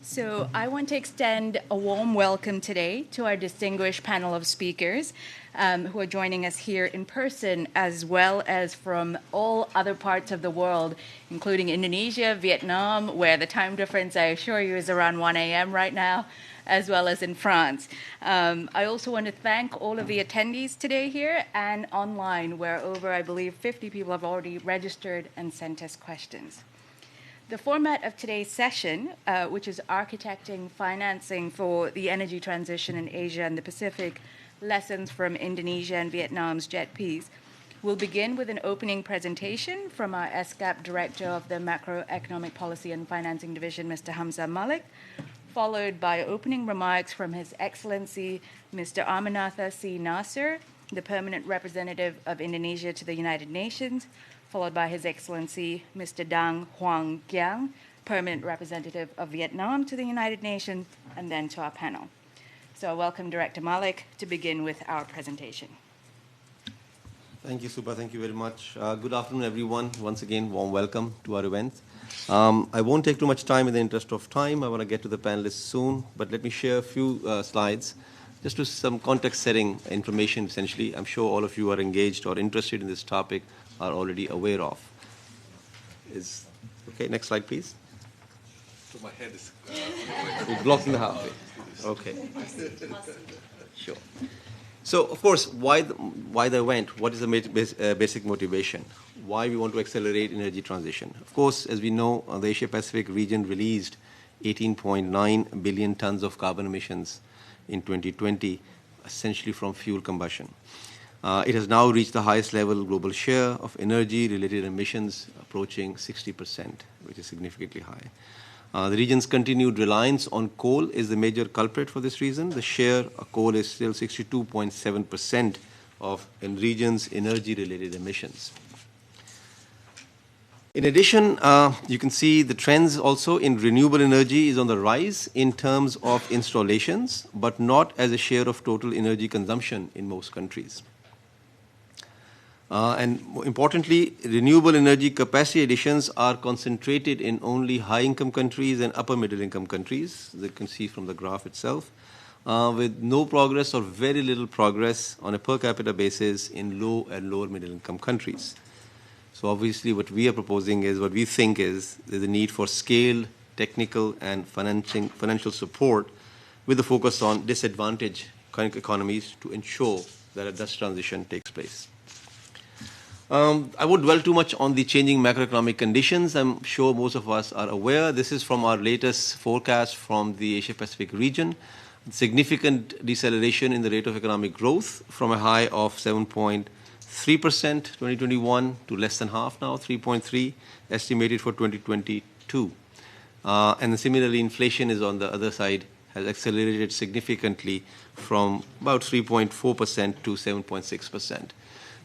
So I want to extend a warm welcome today to our distinguished panel of speakers who are joining us here in person, as well as from all other parts of the world, including Indonesia, Vietnam, where the time difference, I assure you, is around 1 a.m. right now, as well as in France. I also want to thank all of the attendees today here and online, where over, I believe, 50 people have already registered and sent us questions. The format of today's session, which is Architecting Financing for the Energy Transition in Asia and the Pacific, Lessons from Indonesia and Vietnam's JETPs, will begin with an opening presentation from our ESCAP Director of the Macroeconomic Policy and Financing Division, Mr. Hamza Malik, followed by opening remarks from His Excellency Mr. Amanatha C. Nasser, the Permanent Representative of Indonesia to the United Nations, followed by His Excellency Mr. Dang Hoang Kiang, Permanent Representative of Vietnam to the United Nations, and then to our panel. So I welcome Director Malik to begin with our presentation. Thank you, Supa. Thank you very much. Good afternoon, everyone. Once again, warm welcome to our event. I won't take too much time in the interest of time. I want to get to the panelists soon, but let me share a few slides just to some context-setting information, essentially. I'm sure all of you are engaged or interested in this topic are already aware of. Okay, next slide, please. So my head is It's blocking the halfway. Okay. Sure. So, of course, why the event? What is the basic motivation? Why we want to accelerate energy transition? Of course, as we know, the Asia-Pacific region released 18.9 billion tons of carbon emissions in 2020, essentially from fuel combustion. It has now reached the highest level global share of energy-related emissions, approaching 60%, which is significantly high. The region's continued reliance on coal is the major culprit for this reason. The share of coal is still 62.7% of the region's energy-related emissions. In addition, you can see the trends also in renewable energy is on the rise in terms of installations, but not as a share of total energy consumption in most countries. And more importantly, renewable energy capacity additions are concentrated in only high-income countries and upper-middle-income countries, as you can see from the graph itself, with no progress or very little progress on a per capita basis in low and lower middle-income countries. So obviously what we are proposing is, what we think is, there's a need for scale, technical, and financial support with the focus on disadvantaged economies to ensure that a just transition takes place. I won't dwell too much on the changing macroeconomic conditions. I'm sure most of us are aware. This is from our latest forecast from the Asia-Pacific region. Significant deceleration in the rate of economic growth from a high of 7.3% 2021 to less than half now, 3.3, estimated for 2022. And similarly, inflation is on the other side, has accelerated significantly from about 3.4% to 7.6%.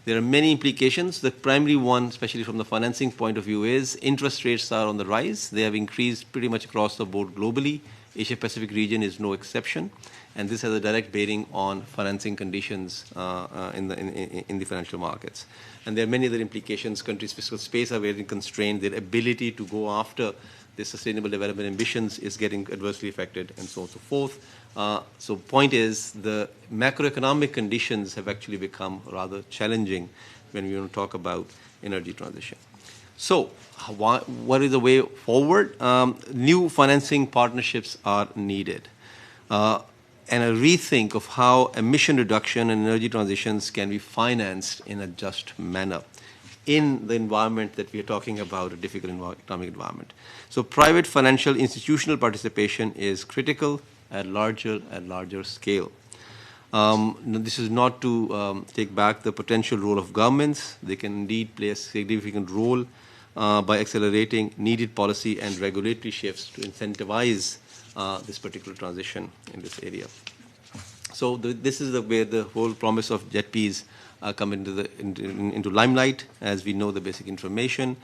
There are many implications. The primary one, especially from the financing point of view, is interest rates are on the rise. They have increased pretty much across the board globally. Asia-Pacific region is no exception. And this has a direct bearing on financing conditions in the financial markets. And there are many other implications. Countries' fiscal space are very constrained. Their ability to go after the sustainable development ambitions is getting adversely affected, and so on and so forth. So point is, the macroeconomic conditions have actually become rather challenging when we want to talk about energy transition. So what is the way forward? New financing partnerships are needed. And a rethink of how emission reduction and energy transitions can be financed in a just manner in the environment that we are talking about, a difficult economic environment. So private financial institutional participation is critical at larger and larger scale. This is not to take back the potential role of governments. They can indeed play a significant role by accelerating needed policy and regulatory shifts to incentivize this particular transition in this area. So this is where the whole promise of JETPs come into limelight, as we know the basic information.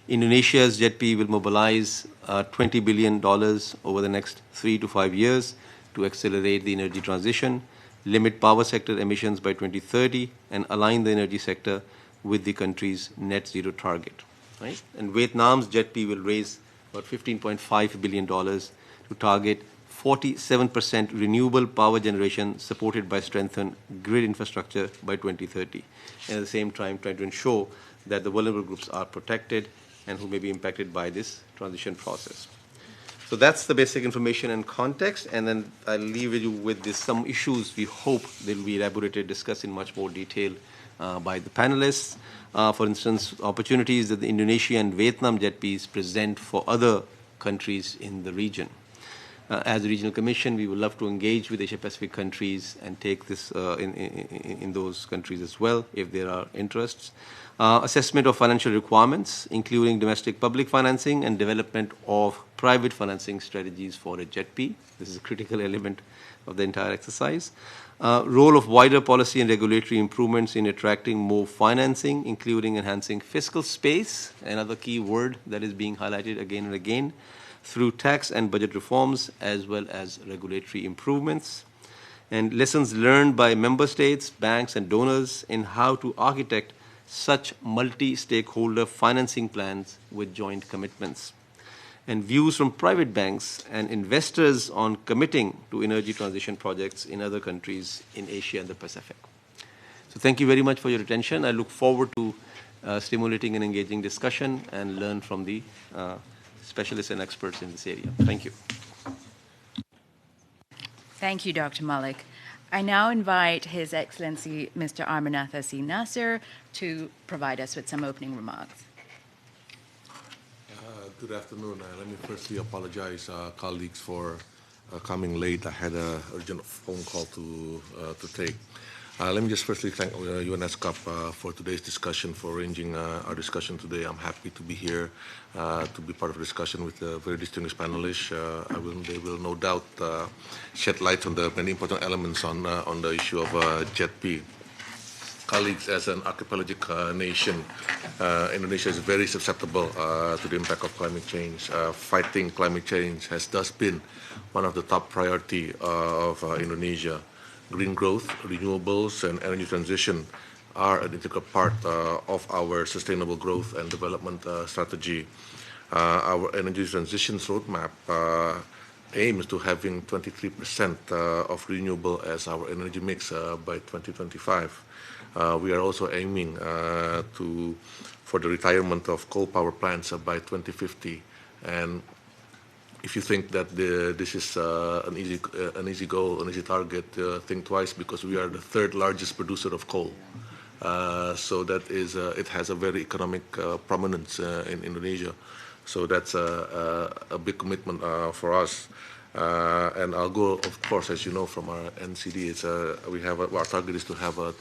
Indonesia's JETP will mobilize $20 billion over the next 3 to 5 years to accelerate the energy transition, limit power sector emissions by 2030, and align the energy sector with the country's net zero target. Right? And Vietnam's JETP will raise about $15.5 billion to to target 47% renewable power generation supported by strengthened grid infrastructure by 2030. And at the same time, trying to ensure that the vulnerable groups are protected and who may be impacted by this transition process. So that's the basic information and context, and then I'll leave you with some issues we hope they'll be elaborated, discussed in much more detail by the panelists. For instance, opportunities that the Indonesia and Vietnam JETPs present for other countries in the region. As a regional commission, we would love to engage with Asia-Pacific countries and take this in those countries as well, if there are interests. Assessment of financial requirements, including domestic public financing and development of private financing strategies for a JETP. This is a critical element of the entire exercise. Role of wider policy and regulatory improvements in attracting more financing, including enhancing fiscal space, another key word that is being highlighted again and again, through tax and budget reforms as well as regulatory improvements. And lessons learned by member states, banks, and donors in how to architect such multi-stakeholder financing plans with joint commitments. And views from private banks and investors on committing to energy transition projects in other countries in Asia and the Pacific. So thank you very much for your attention. I look forward to stimulating and engaging discussion and learn from the specialists and experts in this area. Thank you. Thank you, Dr. Malik. I now invite His Excellency Mr. Amarnatha C. Nasser to provide us with some opening remarks. Good afternoon. Let me firstly apologize, colleagues, for coming late. I had an urgent phone call to take. Let me just firstly thank ESCAP for today's discussion, for arranging our discussion today. I'm happy to be here to be part of the discussion with the very distinguished panelists. They will no doubt shed light on the many important elements on the issue of JETP. Colleagues, as an archipelagic nation, Indonesia is very susceptible to the impact of climate change. Fighting climate change has thus been one of the top priority of Indonesia. Green growth, renewables, and energy transition are an integral part of our sustainable growth and development strategy. Our energy transition roadmap aims to having 23% of renewable as our energy mix by 2025. We are also aiming for the retirement of coal power plants by 2050. And if you think that this is an easy goal, an easy target, think twice, because we are the third largest producer of coal. So that is, it has a very economic prominence in Indonesia. So that's a big commitment for us. And our goal, of course, as you know from our NCD, is our target is to have a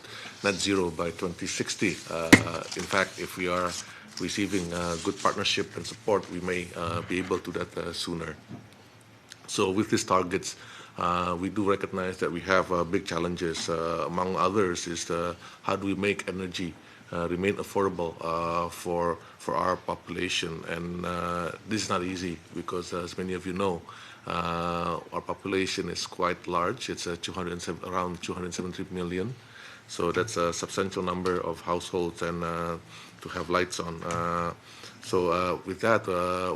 net zero by 2060. In fact, if we are receiving good partnership and support, we may be able to do that sooner. So with these targets, we do recognize that we have big challenges. Among others is how do we make energy remain affordable for our population. And this is not easy because, as many of you know, our population is quite large. It's around 270 million. So that's a substantial number of households and to have lights on. So with that,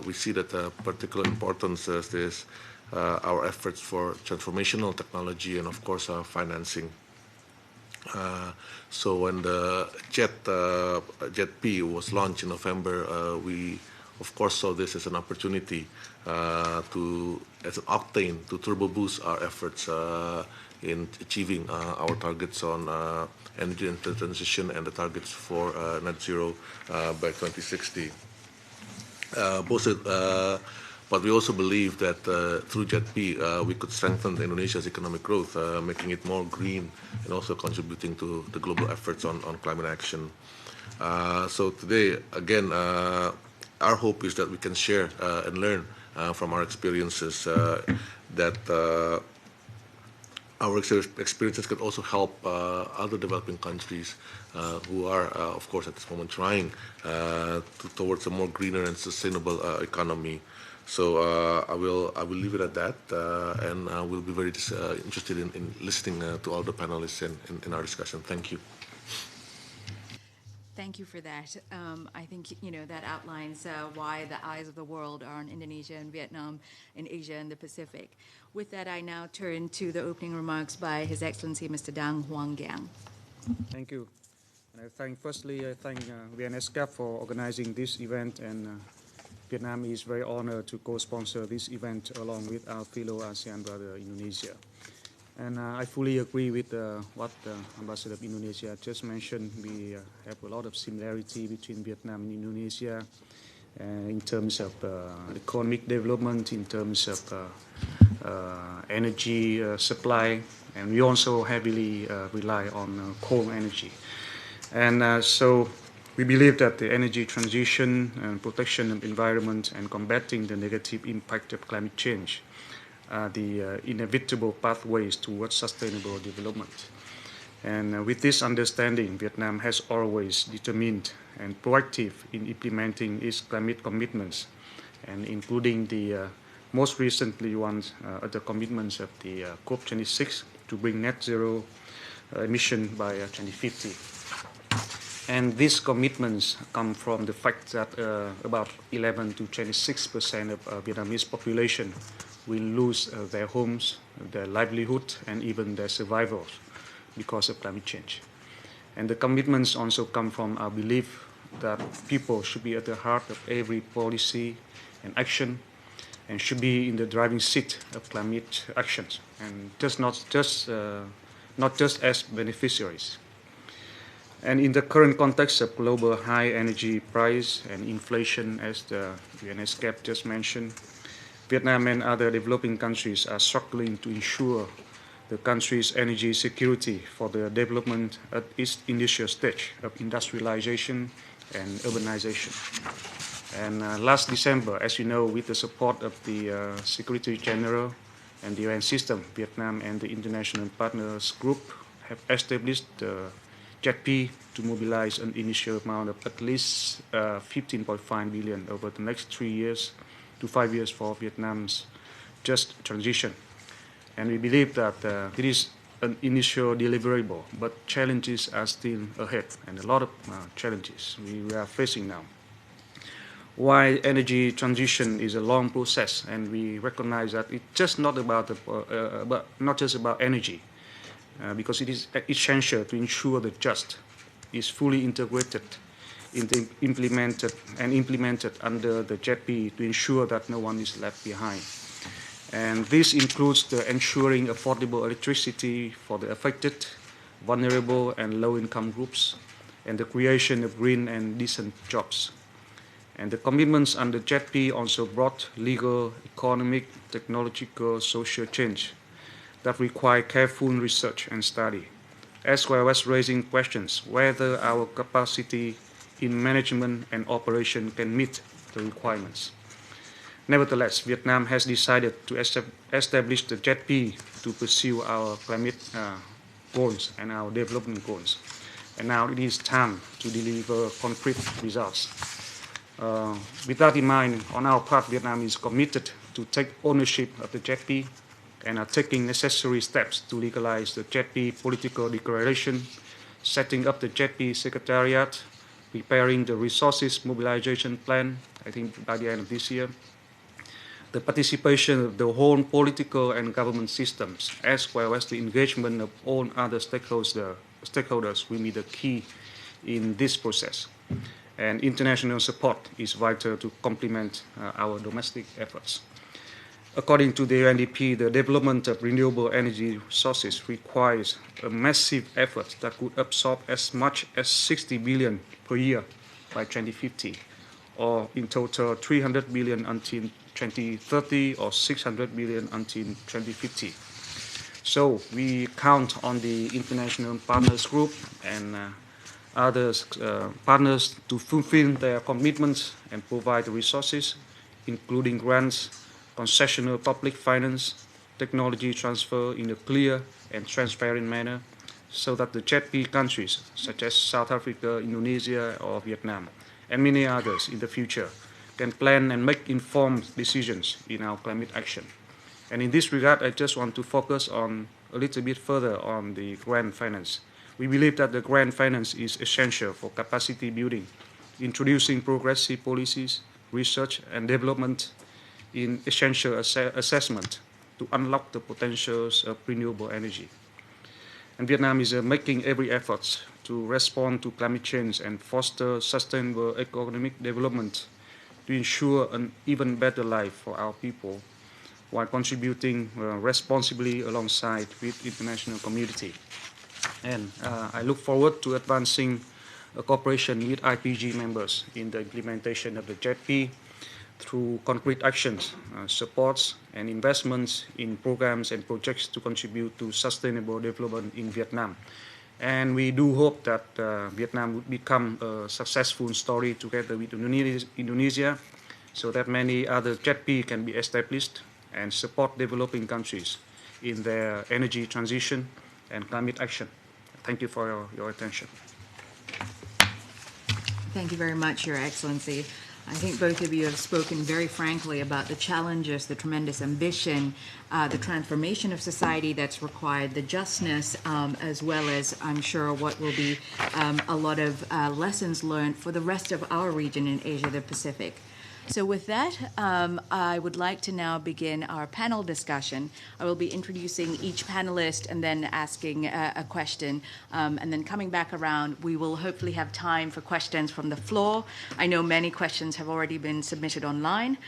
we see that particular importance is our efforts for transformational technology and, of course, financing. So when the JETP was launched in November, we, of course, saw this as an opportunity as an octane to turbo boost our efforts in achieving our targets on energy transition and the targets for net zero by 2060. But we also believe that through JETP, we could strengthen Indonesia's economic growth, making it more green and also contributing to the global efforts on climate action. So today, again, our hope is that we can share and learn from our experiences, that our experiences could also help other developing countries who are, of course, at this moment trying towards a more greener and sustainable economy. So I will leave it at that, and we'll be very interested in listening to all the panelists in our discussion. Thank you. Thank you for that. I think that outlines why the eyes of the world are on Indonesia and Vietnam, in Asia and the Pacific. With that, I now turn to the opening remarks by His Excellency Mr. Dang Huang Giang. Thank you. And I thank ESCAP for organizing this event, and Vietnam is very honored to co-sponsor this event along with our fellow ASEAN brother Indonesia. And I fully agree with what Ambassador of Indonesia just mentioned. We have a lot of similarity between Vietnam and Indonesia in terms of economic development, in terms of energy supply, and we also heavily rely on coal energy. And so we believe that the energy transition and protection of environment and combating the negative impact of climate change are the inevitable pathways towards sustainable development. And with this understanding, Vietnam has always determined and proactive in implementing its climate commitments, and including the most recently ones, the commitments of the COP26 to bring net zero emission by 2050. And these commitments come from the fact that about 11 to 26% of Vietnamese population will lose their homes, their livelihood, and even their survival because of climate change. And the commitments also come from our belief that people should be at the heart of every policy and action, and should be in the driving seat of climate actions, and not just as beneficiaries. And in the current context of global high energy price and inflation, as the ESCAP just mentioned, Vietnam and other developing countries are struggling to ensure the country's energy security for the development at its initial stage of industrialization and urbanization. And last December, as you know, with the support of the Secretary General and the UN system, Vietnam and the International Partners Group have established the JETP to mobilize an initial amount of at least 15.5 billion over the next 3 years to 5 years for Vietnam's just transition. And we believe that it is an initial deliverable, but challenges are still ahead, and a lot of challenges we are facing now. Why energy transition is a long process, and we recognize that it's just not about energy, because it is essential to ensure the just is fully integrated implemented under the JETP to ensure that no one is left behind. And this includes the ensuring affordable electricity for the affected, vulnerable, and low-income groups, and the creation of green and decent jobs. And the commitments under JETP also brought legal, economic, technological, social change that require careful research and study, as well as raising questions whether our capacity in management and operation can meet the requirements. Nevertheless, Vietnam has decided to establish the JETP to pursue our climate goals and our development goals. And now it is time to deliver concrete results. With that in mind, on our part, Vietnam is committed to take ownership of the JETP and are taking necessary steps to legalize the JETP political declaration, setting up the JETP secretariat, preparing the resources mobilization plan, I think by the end of this year, the participation of the whole political and government systems, as well as the engagement of all other stakeholders will be the key in this process. And international support is vital to complement our domestic efforts. According to the UNDP, the development of renewable energy sources requires a massive effort that could absorb as much as 60 billion per year by 2050, or in total 300 billion until 2030 or 600 billion until 2050. So we count on the International Partners Group and other partners to fulfill their commitments and provide the resources, including grants, concessional public finance, technology transfer in a clear and transparent manner, so that the JETP countries, such as South Africa, Indonesia, or Vietnam, and many others in the future, can plan and make informed decisions in our climate action. And in this regard, I just want to focus on a little bit further on the grant finance, We believe that the grant finance is essential for capacity building, introducing progressive policies, research and development in essential assessment to unlock the potentials of renewable energy. And Vietnam is making every effort to respond to climate change and foster sustainable economic development to ensure an even better life for our people while contributing responsibly alongside with international community. And I look forward to advancing a cooperation with IPG members in the implementation of the JETP through concrete actions, supports, and investments in programs and projects to contribute to sustainable development in Vietnam. And we do hope that Vietnam would become a successful story together with Indonesia, so that many other JETP can be established and support developing countries in their energy transition and climate action. Thank you for your attention. Thank you very much, Your Excellency. I think both of you have spoken very frankly about the challenges, the tremendous ambition, the transformation of society that's required, the justness, as well as, I'm sure, what will be a lot of lessons learned for the rest of our region in Asia, the Pacific. So with that, I would like to now begin our panel discussion. I will be introducing each panelist and then asking a question. And then coming back around, we will hopefully have time for questions from the floor. I know many questions have already been submitted online.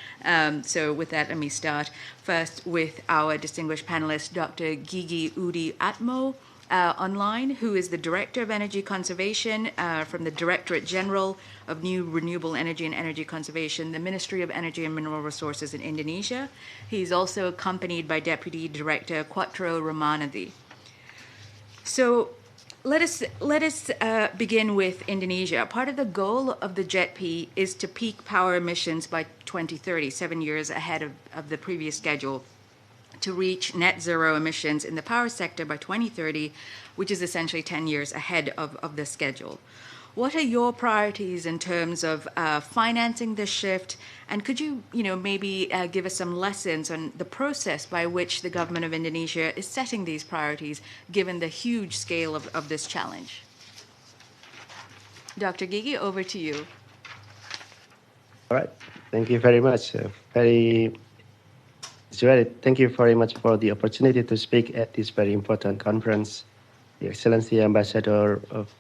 So with that, let me start first with our distinguished panelist, Dr. Gigi Udi Atmo, online, who is the Director of Energy Conservation from the Directorate General of New Renewable Energy and Energy Conservation, the Ministry of Energy and Mineral Resources in Indonesia. He's also accompanied by Deputy Director Quattro Ramanathy. So let us begin with Indonesia. Part of the goal of the JETP is to peak power emissions by 2030, 7 years ahead of the previous schedule, to reach net zero emissions in the power sector by 2030, which is essentially 10 years ahead of the schedule. What are your priorities in terms of financing this shift? And could you, maybe give us some lessons on the process by which the government of Indonesia is setting these priorities, given the huge scale of this challenge? Dr. Gigi, over to you. All right. Thank you very much. Thank you very much for the opportunity to speak at this very important conference. The Excellency Ambassador of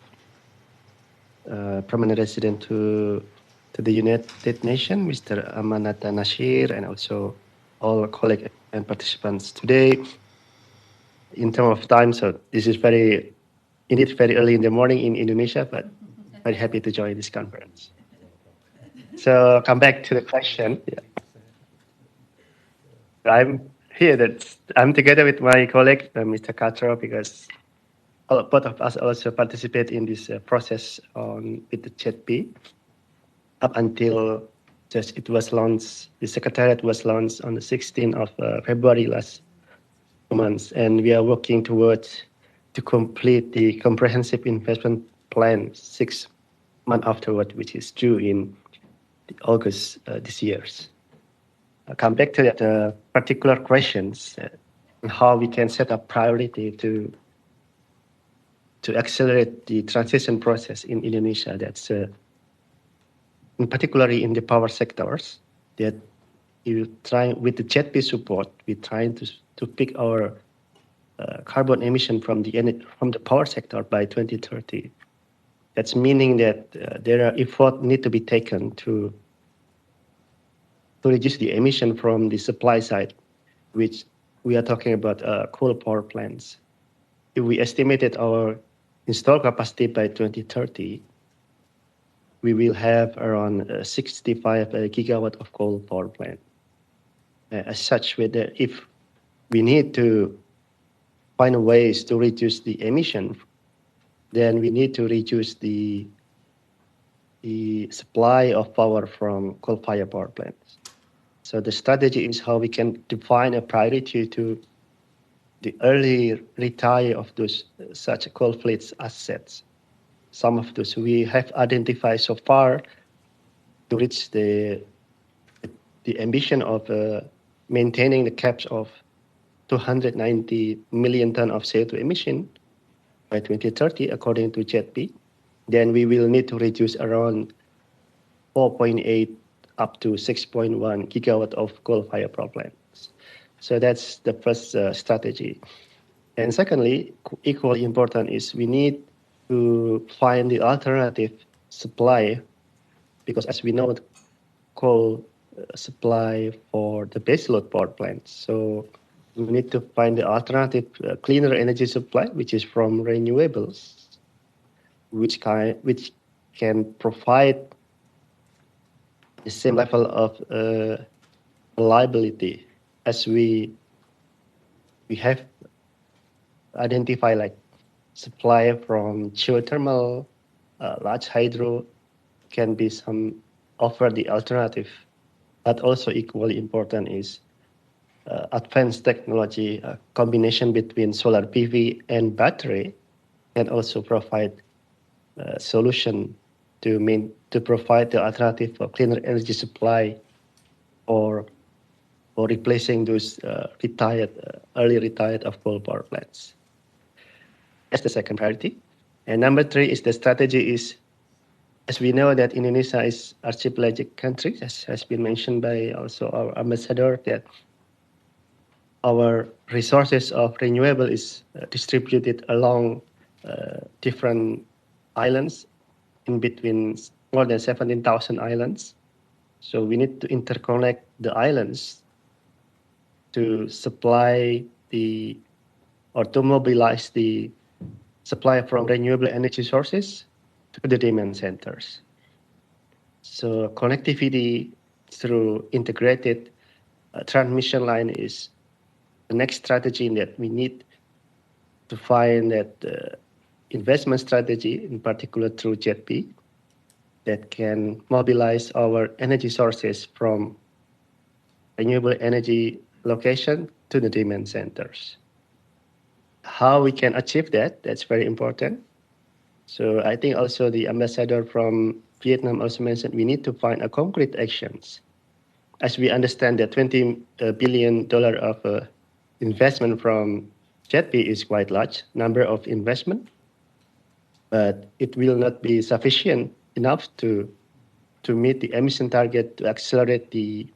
Permanent Resident to the United Nations, Mr. Amanata Nasir, and also all colleagues and participants today. In terms of time, so this is very early in the morning in Indonesia, but very happy to join this conference. So come back to the question. Yeah. I'm here I'm together with my colleague, Mr. Quattro, because both of us also participate in this process with the JETP. Up until it was launched, the Secretariat was launched on the 16th of February last month, and we are working towards to complete the comprehensive investment plan 6 months afterward, which is due in August this year. I'll come back to that particular questions and how we can set up priority to accelerate the transition process in Indonesia. That's in particularly in the power sectors that you try with the JETP support. We're trying to pick our carbon emission from the power sector by 2030. That's meaning that there are efforts need to be taken to reduce the emission from the supply side, which we are talking about coal power plants. If we estimated our installed capacity by 2030, we will have around 65 gigawatt of coal power plant. As such, if we need to find ways to reduce the emission, then we need to reduce the supply of power from coal-fired power plants. So the strategy is how we can define a priority to the early retire of those such coal fleets assets. Some of those we have identified so far to reach the ambition of maintaining the caps of 290 million tons of CO2 emission by by 2030, according to JETP, then we will need to reduce around 4.8 up to 6.1 gigawatt of coal-fired power plants. So that's the first strategy. And secondly, equally important is we need to find the alternative supply, because as we know, coal supply for the baseload power plants. So we need to find the alternative cleaner energy supply, which is from renewables, which can provide the same level of reliability as we have identified, like supply from geothermal, large hydro can be some offer the alternative. But also equally important is advanced technology, combination between solar PV and battery can also provide a solution to provide the alternative for cleaner energy supply or replacing those early retired of coal power plants. That's the second priority. And number three is the strategy is, as we know that Indonesia is archipelagic country, as has been mentioned by also our ambassador, that our resources of renewable is distributed along different islands, in between more than 17,000 islands. So we need to interconnect the islands to supply or to mobilize the supply from renewable energy sources to the demand centers. So connectivity through integrated transmission line is the next strategy that we need to find that investment strategy, in particular through JETP, that can mobilize our energy sources from renewable energy location to the demand centers. How we can achieve that, that's very important. So I think also the ambassador from Vietnam also mentioned we need to find a concrete actions. As we understand that $20 billion of investment from JETP is quite large number of investment, but it will not be sufficient enough to meet the emission target, to accelerate the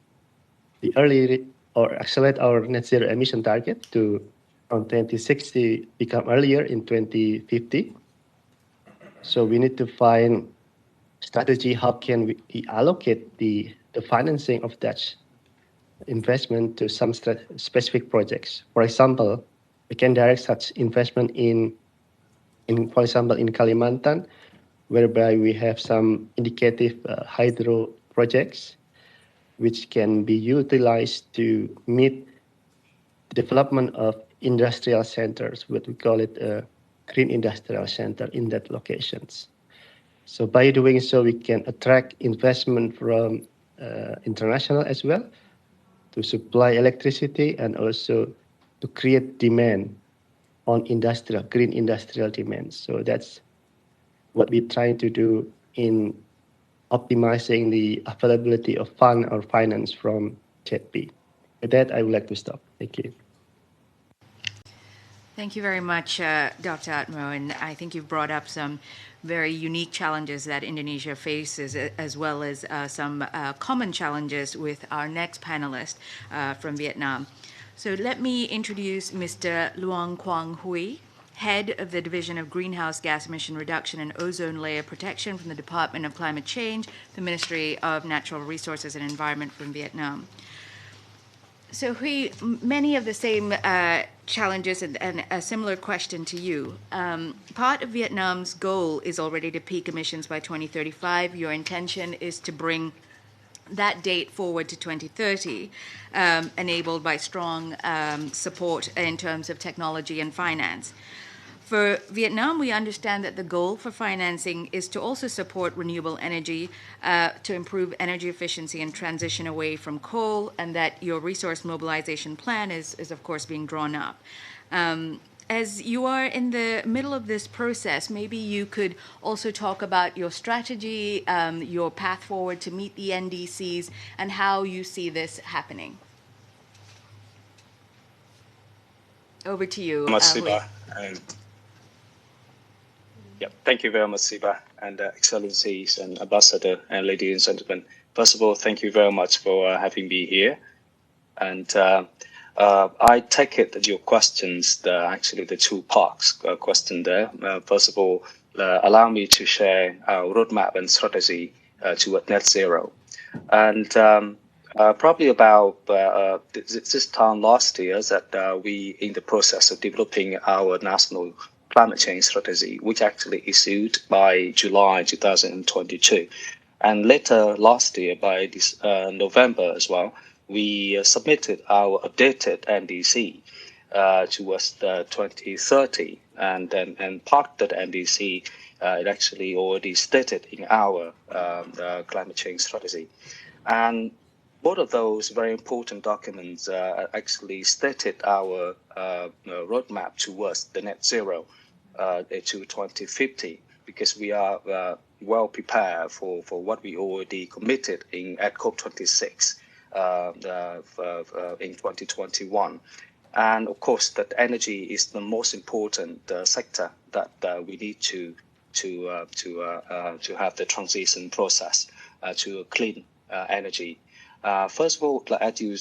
early or accelerate our net zero emission target to from 2060 become earlier in 2050. So we need to find strategy how can we allocate the financing of that investment to some specific projects. For example, we can direct such investment in for example in Kalimantan, whereby we have some indicative hydro projects which can be utilized to meet the development of industrial centers, what we call it a green industrial center in that locations. So by doing so, we can attract investment from international as well to supply electricity and also to create demand on green industrial demand. So that's what we're trying to do in optimizing the availability of fund or finance from JETP. With that, I would like to stop. Thank you. Thank you very much, Dr. Atmo. And I think you've brought up some very unique challenges that Indonesia faces, as well as some common challenges with our next panelist from Vietnam. So let me introduce Mr. Luong Quang Huy, Head of the Division of Greenhouse Gas Emission Reduction and Ozone Layer Protection from the Department of Climate Change, the Ministry of Natural Resources and Environment from Vietnam. So Huy, many of the same challenges and a similar question to you. Part of Vietnam's goal is already to peak emissions by 2035. Your intention is to bring that date forward to 2030, enabled by strong support in terms of technology and finance. For Vietnam, we understand that the goal for financing is to also support renewable energy to improve energy efficiency and transition away from coal, and that your resource mobilization plan is of course, being drawn up. As you are in the middle of this process, maybe you could also talk about your strategy, your path forward to meet the NDCs, and how you see this happening. Over to you. Thank you very much, Siba, and Excellencies and Ambassador and ladies and gentlemen. First of all, thank you very much for having me here. And I take it that your questions, actually the two parts question there. First of all, allow me to share our roadmap and strategy toward net zero. And probably about this time last year that we in the process of developing our national climate change strategy, which actually issued by July 2022. And later last year, by this November as well, we submitted our updated NDC towards the 2030, and part of that NDC it actually already stated in our climate change strategy, and both of those very important documents actually stated our roadmap towards the net zero to 2050, because we are well prepared for what we already committed at COP26 in 2021. And of course, that energy is the most important sector that we need to have the transition process to clean energy. First of all, as you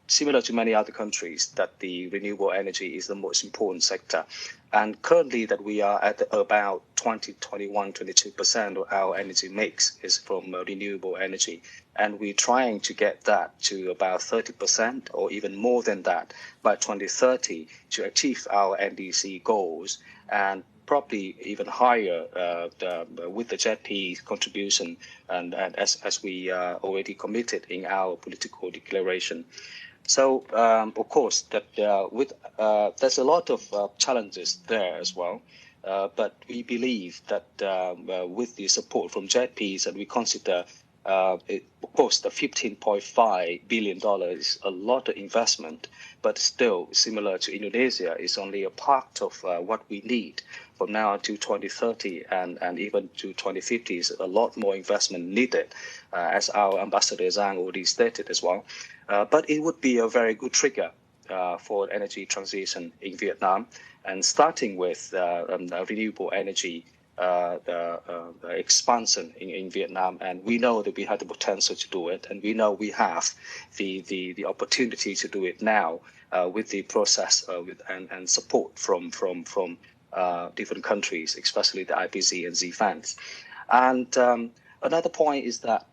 similar to many other countries, that the renewable energy is the most important sector. And currently that we are at about 22% of our energy mix is from renewable energy. And we're trying to get that to about 30% or even more than that by 2030 to achieve our NDC goals, and probably even higher with the JETP contribution, and as we already committed in our political declaration. So, of course, that there's a lot of challenges there as well, but we believe that with the support from JETPs, and we consider, of course, the $15.5 billion is a lot of investment, but still, similar to Indonesia, is only a part of what we need from now to 2030 and even to 2050. Is a lot more investment needed, as our Ambassador Zhang already stated as well. But it would be a very good trigger for energy transition in Vietnam, and starting with renewable energy the expansion in Vietnam, and we know that we have the potential to do it, and we know we have the opportunity to do it now with the process and support from different countries, especially the IPC and ZFANs. And another point is that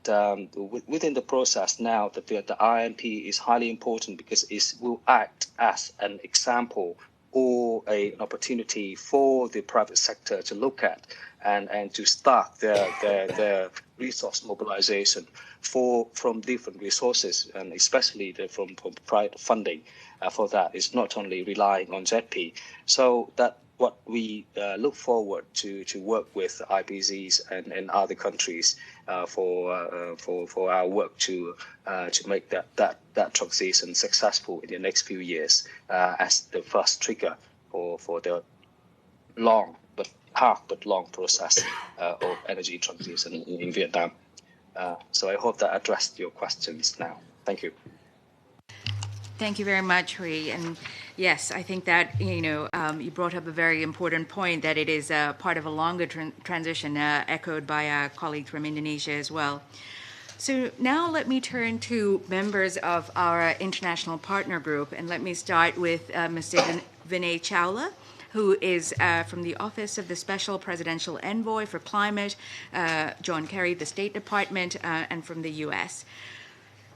within the process now, that the IMP is highly important because it will act as an example or an opportunity for the private sector to look at and to start their resource mobilization from different resources, and especially from private funding for that. It's not only relying on JETP. So that what we look forward to work with IPCs and other countries for our work to make that transition successful in the next few years as the first trigger for the long but long process of energy transition in Vietnam. So I hope that addressed your questions now. Thank you. Thank you very much, Hui. And yes, I think that, you brought up a very important point, that it is part of a longer transition, echoed by our colleagues from Indonesia as well. So now let me turn to members of our international partner group, and let me start with Mr. Vinay Chawla, who is from the Office of the Special Presidential Envoy for Climate, John Kerry, the State Department, and from the U.S.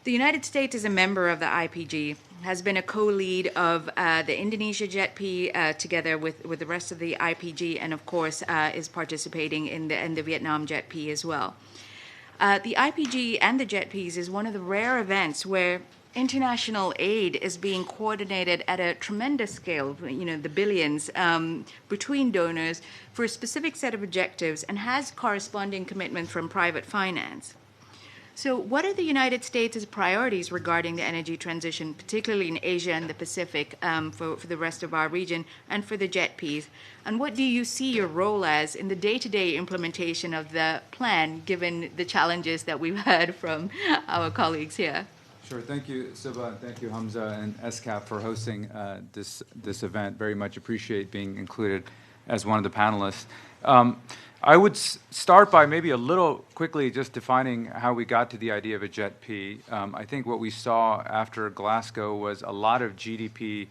The United States, as a member of the IPG, has been a co-lead of the Indonesia JETP together with the rest of the IPG, and of course is participating in the Vietnam JETP as well. The IPG and the JETPs is one of the rare events where international aid is being coordinated at a tremendous scale, the billions between donors for a specific set of objectives, and has corresponding commitment from private finance. So what are the United States' priorities regarding the energy transition, particularly in Asia and the Pacific, for the rest of our region and for the JETPs? And what do you see your role as in the day-to-day implementation of the plan, given the challenges that we've heard from our colleagues here? Sure. Thank you, Siba, and thank you, Hamza and ESCAP, for hosting this event. Very much appreciate being included. as one of the panelists. I would start by maybe a little quickly just defining how we got to the idea of a JETP. I think what we saw after Glasgow was a lot of GDP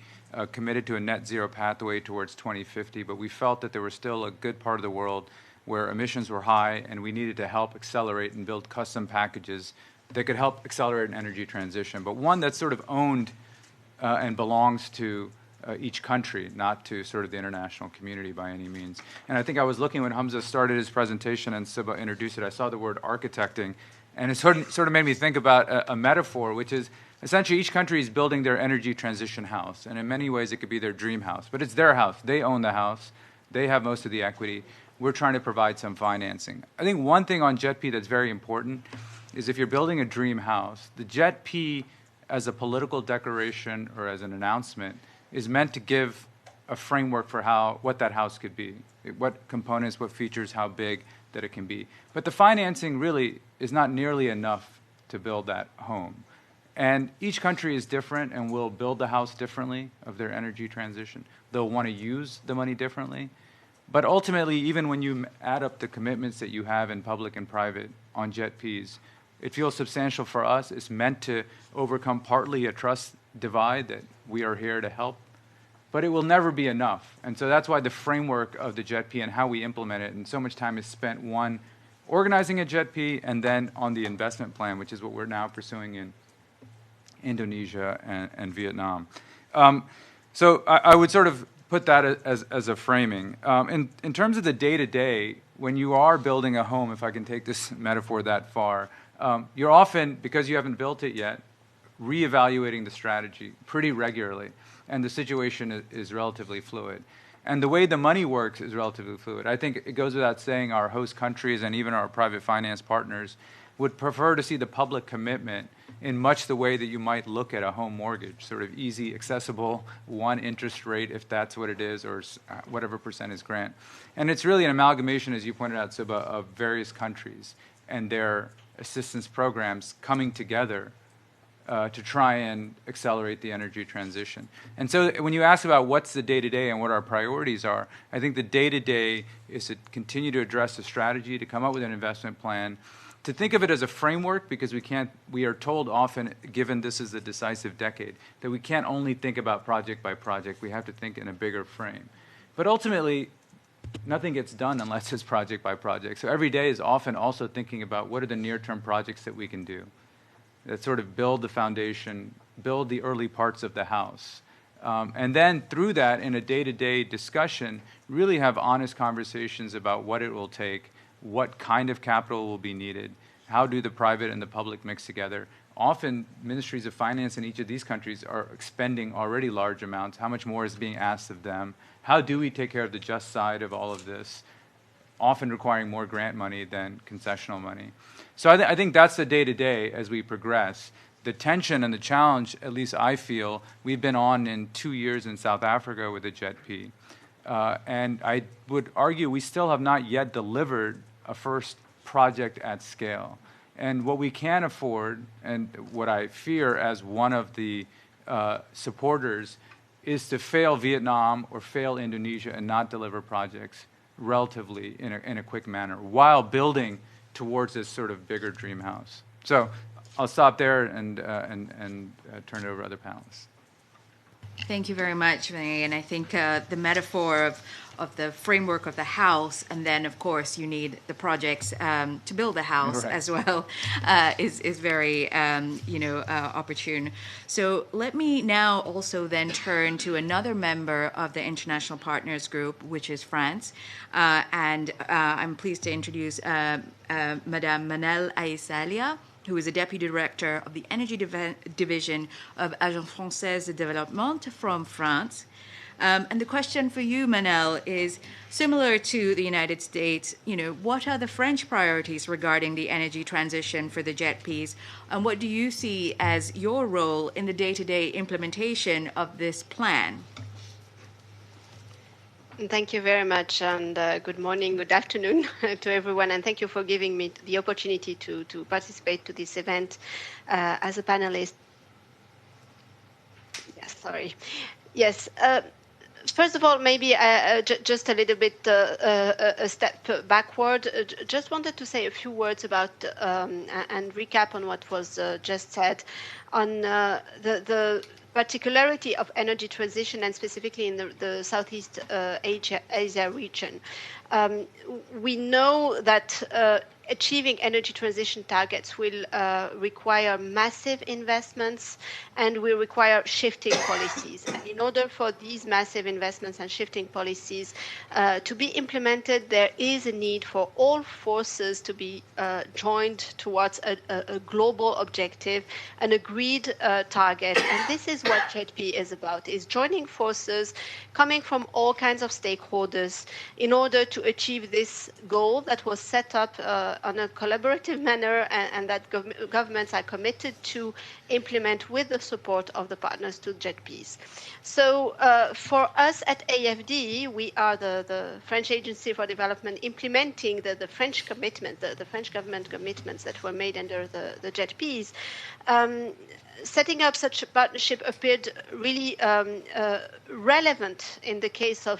committed to a net zero pathway towards 2050, but we felt that there was still a good part of the world where emissions were high, and we needed to help accelerate and build custom packages that could help accelerate an energy transition, but one that's sort of owned and belongs to each country, not to sort of the international community by any means. And I think I was looking when Hamza started his presentation and Siba introduced it, I saw the word architecting, and it sort of made me think about a metaphor, which is essentially each country is building their energy transition house, and in many ways it could be their dream house, but it's their house. They own the house. They have most of the equity. We're trying to provide some financing. I think one thing on JETP that's very important is if you're building a dream house, the JETP as a political declaration or as an announcement is meant to give a framework for what that house could be, what components, what features, how big that it can be. But the financing really is not nearly enough to build that home. And each country is different and will build the house differently of their energy transition. They'll want to use the money differently. But ultimately, even when you add up the commitments that you have in public and private on JETPs, it feels substantial for us. It's meant to overcome partly a trust divide that we are here to help, but it will never be enough. And so that's why the framework of the JETP and how we implement it, and so much time is spent, one, organizing a JETP, and then on the investment plan, which is what we're now pursuing in Indonesia and Vietnam. So I would sort of put that as a framing. In terms of the day-to-day, when you are building a home, if I can take this metaphor that far, you're often, because you haven't built it yet, reevaluating the strategy pretty regularly, and the situation is relatively fluid. And the way the money works is relatively fluid. I think it goes without saying our host countries and even our private finance partners would prefer to see the public commitment in much the way that you might look at a home mortgage, sort of easy, accessible, one interest rate if that's what it is, or whatever percent is grant. And it's really an amalgamation, as you pointed out, Siba, of various countries and their assistance programs coming together to try and accelerate the energy transition. And so when you ask about what's the day-to-day and what our priorities are, I think the day-to-day is to continue to address the strategy, to come up with an investment plan, to think of it as a framework, because we are told often, given this is the decisive decade, that we can't only think about project by project. We have to think in a bigger frame. But ultimately, nothing gets done unless it's project by project. So every day is often also thinking about what are the near-term projects that we can do that sort of build the foundation, build the early parts of the house. And then through that, in a day-to-day discussion, really have honest conversations about what it will take, what kind of capital will be needed, how do the private and the public mix together. Often, ministries of finance in each of these countries are expending already large amounts. How much more is being asked of them? How do we take care of the just side of all of this, often requiring more grant money than concessional money? So I think that's the day-to-day as we progress. The tension and the challenge, at least I feel, we've been on in 2 years in South Africa with the JETP. And I would argue we still have not yet delivered a first project at scale. And what we can afford, and what I fear as one of the supporters, is to fail Vietnam or fail Indonesia and not deliver projects relatively in a quick manner, while building towards this sort of bigger dream house. So I'll stop there and turn it over to other panelists. Thank you very much, Vinay. And I think the metaphor of the framework of the house, and then, of course, you need the projects to build the house as well, is very, opportune. So let me now also then turn to another member of the International Partners Group, which is France. And I'm pleased to introduce Madame Manel Aïssalia, who is a Deputy Director of the Energy Division of Agence Française de Développement from France. And the question for you, Manel, is similar to the United States. What are the French priorities regarding the energy transition for the JETPs, and what do you see as your role in the day-to-day implementation of this plan? Thank you very much, and good morning, good afternoon to everyone, and thank you for giving me the opportunity to participate to this event as a panelist. Yes, sorry. Yes. First of all, maybe just a little bit a step backward. Just wanted to say a few words about and recap on what was just said on the particularity of energy transition and specifically in the Southeast Asia region. We know that achieving energy transition targets will require massive investments and will require shifting policies. And in order for these massive investments and shifting policies to be implemented, there is a need for all forces to be joined towards a global objective, an agreed target. And this is what JETP is about, is joining forces coming from all kinds of stakeholders in order to achieve this goal that was set up on a collaborative manner and that governments are committed to implement with the support of the partners to JETPs. So for us at AFD, we are the French Agency for Development implementing the French commitment, the French government commitments that were made under the JETPs. Setting up such a partnership appeared really relevant in the case of,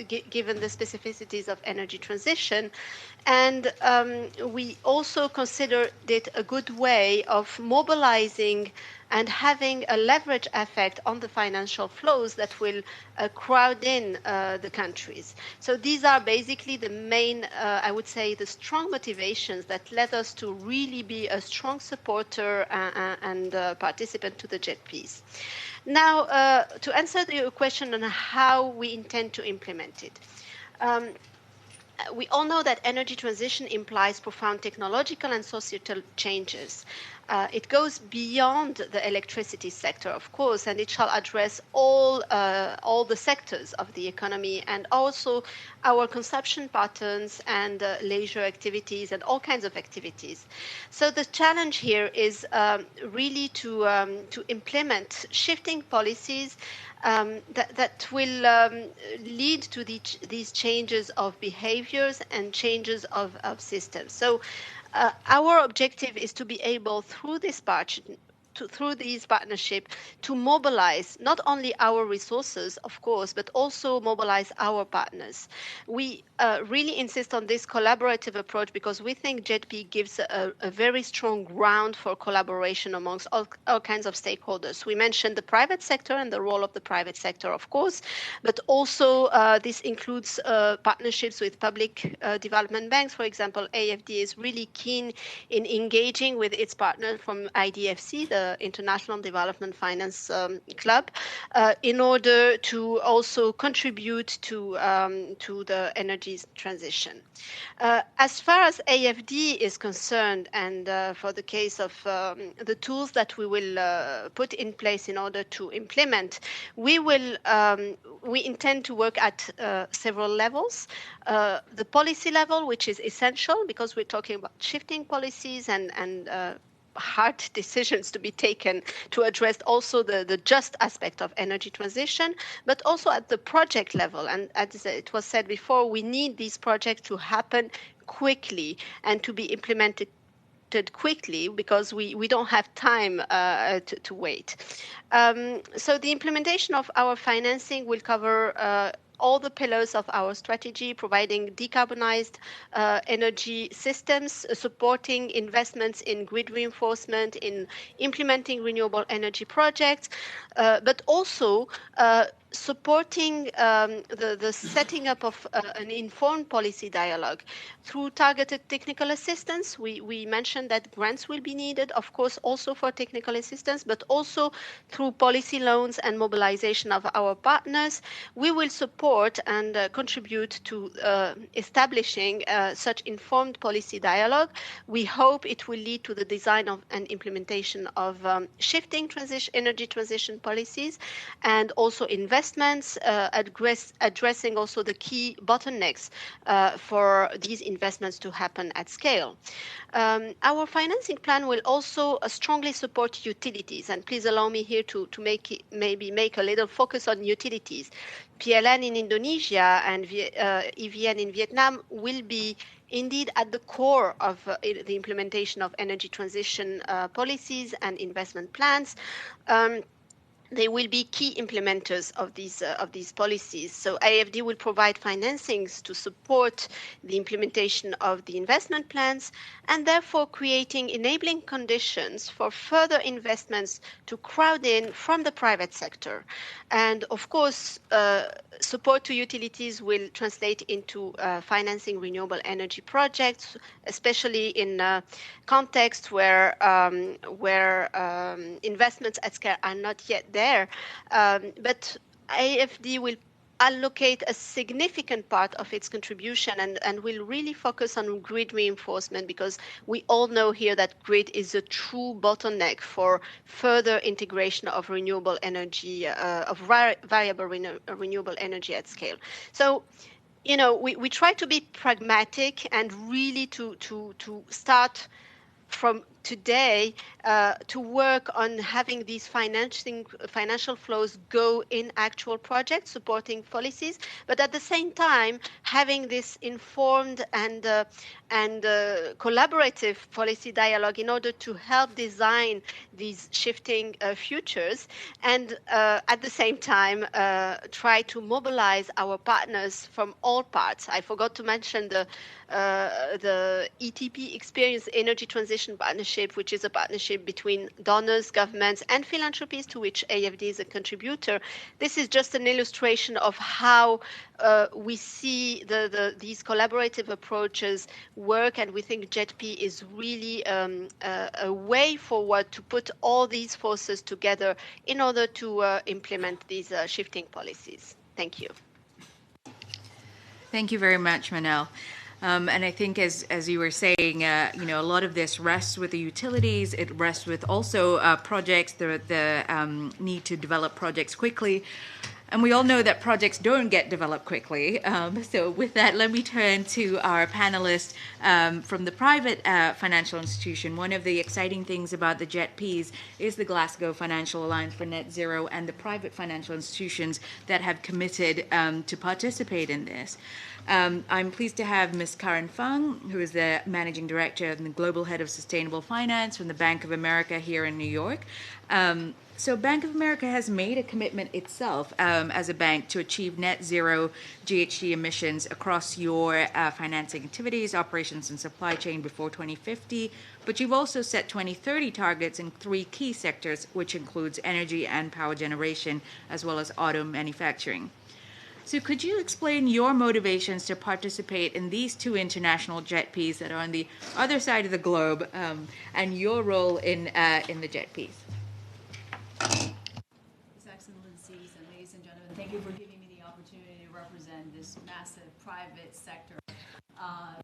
given the specificities of energy transition. And we also considered it a good way of mobilizing and having a leverage effect on the financial flows that will crowd in the countries. So these are basically the main, I would say, the strong motivations that led us to really be a strong supporter and participant to the JETPs. Now, to answer your question on how we intend to implement it. We all know that energy transition implies profound technological and societal changes. It goes beyond the electricity sector, of course, and it shall address all the sectors of the economy and also our consumption patterns and leisure activities and all kinds of activities. So the challenge here is really to implement shifting policies that will lead to these changes of behaviors and changes of systems. So our objective is to be able, through this partnership, to mobilize not only our resources, of course, but also mobilize our partners. We really insist on this collaborative approach because we think JETP gives a very strong ground for collaboration amongst all kinds of stakeholders. We mentioned the private sector and the role of the private sector, of course, but also this includes partnerships with public development banks. For example, AFD is really keen in engaging with its partner from IDFC, the International Development Finance Club, in order to also contribute to the energy transition. As far as AFD is concerned, and for the case of the tools that we will put in place in order to implement, we intend to work at several levels. The policy level, which is essential because we're talking about shifting policies and hard decisions to be taken to address also the just aspect of energy transition, but also at the project level. And as it was said before, we need these projects to happen quickly and to be implemented quickly because we don't have time to wait. So the implementation of our financing will cover all the pillars of our strategy, providing decarbonized energy systems, supporting investments in grid reinforcement, in implementing renewable energy projects, but also supporting the setting up of an informed policy dialogue through targeted technical assistance. We mentioned that grants will be needed, of course, also for technical assistance, but also through policy loans and mobilization of our partners. We will support and contribute to establishing such informed policy dialogue. We hope it will lead to the design of and implementation of shifting energy transition policies and also investments, addressing also the key bottlenecks for these investments to happen at scale. Our financing plan will also strongly support utilities, and please allow me here to make a little focus on utilities. PLN in Indonesia and EVN in Vietnam will be indeed at the core of the implementation of energy transition policies and investment plans. they will be key implementers of these policies. So AFD will provide financings to support the implementation of the investment plans, and therefore creating enabling conditions for further investments to crowd in from the private sector. And of course, support to utilities will translate into financing renewable energy projects, especially in contexts where investments at scale are not yet there. But AFD will allocate a significant part of its contribution and will really focus on grid reinforcement, because we all know here that grid is a true bottleneck for further integration of renewable energy, variable renewable energy at scale. So, we try to be pragmatic and really to start from today to work on having these financial flows go in actual projects, supporting policies, but at the same time having this informed and collaborative policy dialogue in order to help design these shifting futures, and at the same time try to mobilize our partners from all parts. I forgot to mention the ETP, Experience Energy Transition Partnership, which is a partnership between donors, governments, and philanthropies, to which AFD is a contributor. This is just an illustration of how we see these collaborative approaches work, and we think JETP is really a way forward to put all these forces together in order to implement these shifting policies. Thank you. Thank you very much, Manel. And I think, as you were saying, a lot of this rests with the utilities. It rests with also projects, the need to develop projects quickly. And we all know that projects don't get developed quickly. So with that, let me turn to our panelists from the private financial institution. One of the exciting things about the JETPs is the Glasgow Financial Alliance for Net Zero and the private financial institutions that have committed to participate in this. I'm pleased to have Ms. Karen Fung, who is the Managing Director and the Global Head of Sustainable Finance from the Bank of America here in New York. So Bank of America has made a commitment itself as a bank to achieve net zero GHG emissions across your financing activities, operations, and supply chain before 2050. But you've also set 2030 targets in 3 key sectors, which includes energy and power generation, as well as auto manufacturing. So could you explain your motivations to participate in these 2 international JETPs that are on the other side of the globe, and your role in the JETPs? His Excellencies and ladies and gentlemen, thank you for giving me the opportunity to represent this massive private sector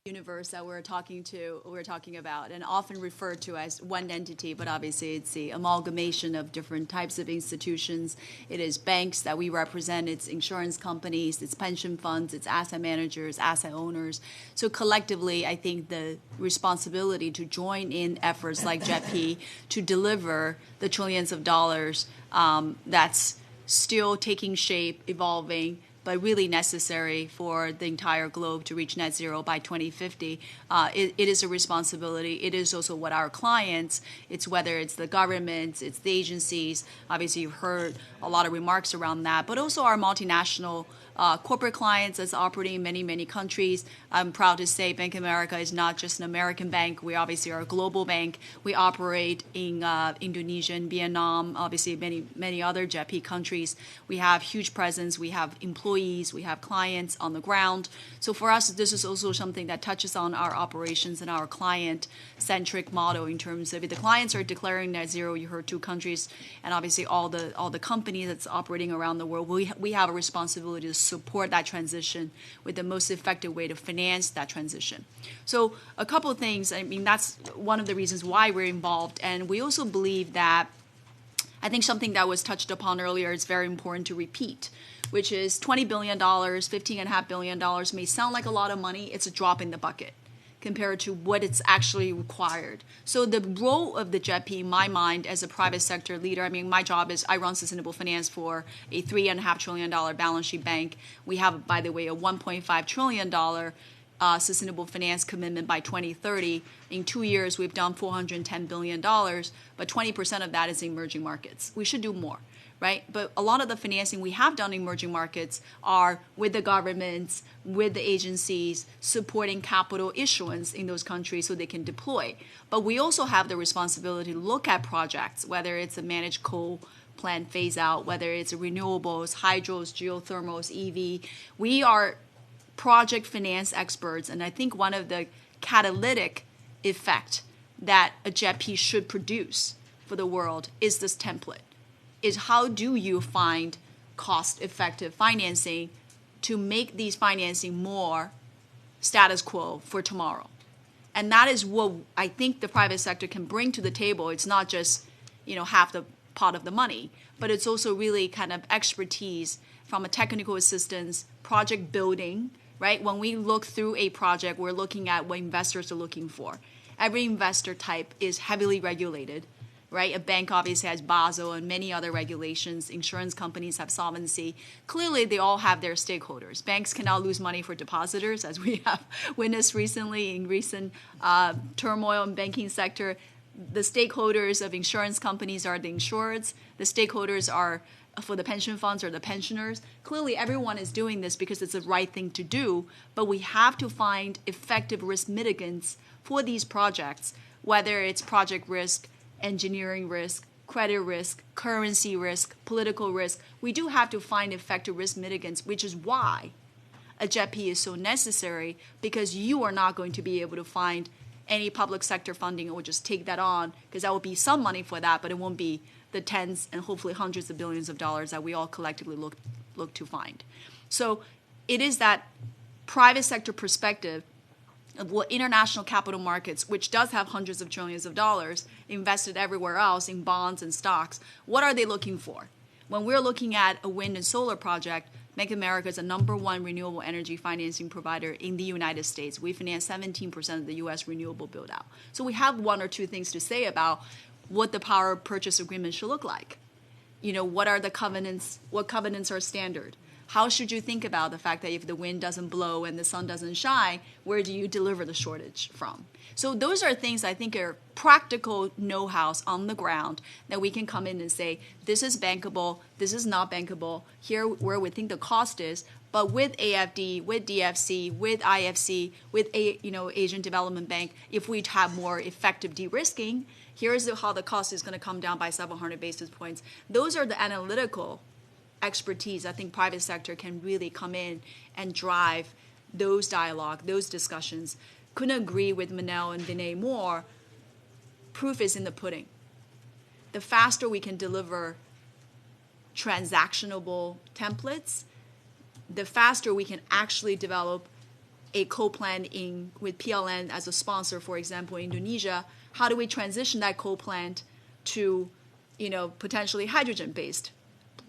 universe that we're talking about, and often referred to as one entity, but obviously it's the amalgamation of different types of institutions. It is banks that we represent, it's insurance companies, it's pension funds, it's asset managers, asset owners. So collectively, I think the responsibility to join in efforts like JETP to deliver the trillions of dollars that's still taking shape, evolving, but really necessary for the entire globe to reach net zero by 2050. It is a responsibility. It is also what our clients, it's whether it's the government, it's the agencies, obviously you've heard a lot of remarks around that, but also our multinational corporate clients that's operating in many, many countries. I'm proud to say Bank of America is not just an American bank. We obviously are a global bank. We operate in Indonesia and Vietnam, obviously many, many other JETP countries. We have huge presence. We have employees. We have clients on the ground. So for us, this is also something that touches on our operations and our client-centric model in terms of if the clients are declaring net zero, you heard 2 countries, and obviously all the companies that's operating around the world, we have a responsibility to support that transition with the most effective way to finance that transition. So a couple of things, I mean, that's one of the reasons why we're involved. And we also believe that, I think something that was touched upon earlier is very important to repeat, which is $20 billion, $15.5 billion may sound like a lot of money. It's a drop in the bucket compared to what it's actually required. So the role of the JETP, in my mind, as a private sector leader, I mean, my job is I run sustainable finance for a $3.5 trillion balance sheet bank. We have, by the way, a $1.5 trillion sustainable finance commitment by 2030. In 2 years, we've done $410 billion, but 20% of that is emerging markets. We should do more. right? But a lot of the financing we have done in emerging markets are with the governments, with the agencies, supporting capital issuance in those countries so they can deploy. But we also have the responsibility to look at projects, whether it's a managed coal plant phase out, whether it's renewables, hydros, geothermals, EV. We are project finance experts, and I think one of the catalytic effect that a JETP should produce for the world is this template, is how do you find cost-effective financing to make these financing more status quo for tomorrow. And that is what I think the private sector can bring to the table. It's not just, half the pot of the money, but it's also really kind of expertise from a technical assistance, project building, right? When we look through a project, we're looking at what investors are looking for. Every investor type is heavily regulated, right? A bank obviously has Basel and many other regulations. Insurance companies have solvency. Clearly, they all have their stakeholders. Banks cannot lose money for depositors, as we have witnessed recently in recent turmoil in banking sector. The stakeholders of insurance companies are the insureds. The stakeholders are for the pension funds or the pensioners. Clearly, everyone is doing this because it's the right thing to do, but we have to find effective risk mitigants for these projects, whether it's project risk, engineering risk, credit risk, currency risk, political risk. We do have to find effective risk mitigants, which is why a JETP is so necessary, because you are not going to be able to find any public sector funding or just take that on, because that will be some money for that, but it won't be the tens and hopefully hundreds of billions of dollars that we all collectively look to find. So it is that private sector perspective of what international capital markets, which does have hundreds of trillions of dollars invested everywhere else in bonds and stocks, what are they looking for? When we're looking at a wind and solar project, Bank of America is the #1 renewable energy financing provider in the United States. We finance 17% of the U.S. renewable build-out. So we have one or two things to say about what the power purchase agreement should look like. What are the covenants? What covenants are standard? How should you think about the fact that if the wind doesn't blow and the sun doesn't shine, where do you deliver the shortage from? So those are things I think are practical know-hows on the ground that we can come in and say, this is bankable, this is not bankable, here where we think the cost is, but with AFD, with DFC, with IFC, with Asian Development Bank, if we have more effective de-risking, here's how the cost is going to come down by several hundred basis points. Those are the analytical expertise I think private sector can really come in and drive those dialogue, those discussions. Couldn't agree with Manel and Vinay more. Proof is in the pudding. The faster we can deliver transactionable templates, the faster we can actually develop a co-plan with PLN as a sponsor, for example, in Indonesia. How do we transition that co-plant to, potentially hydrogen-based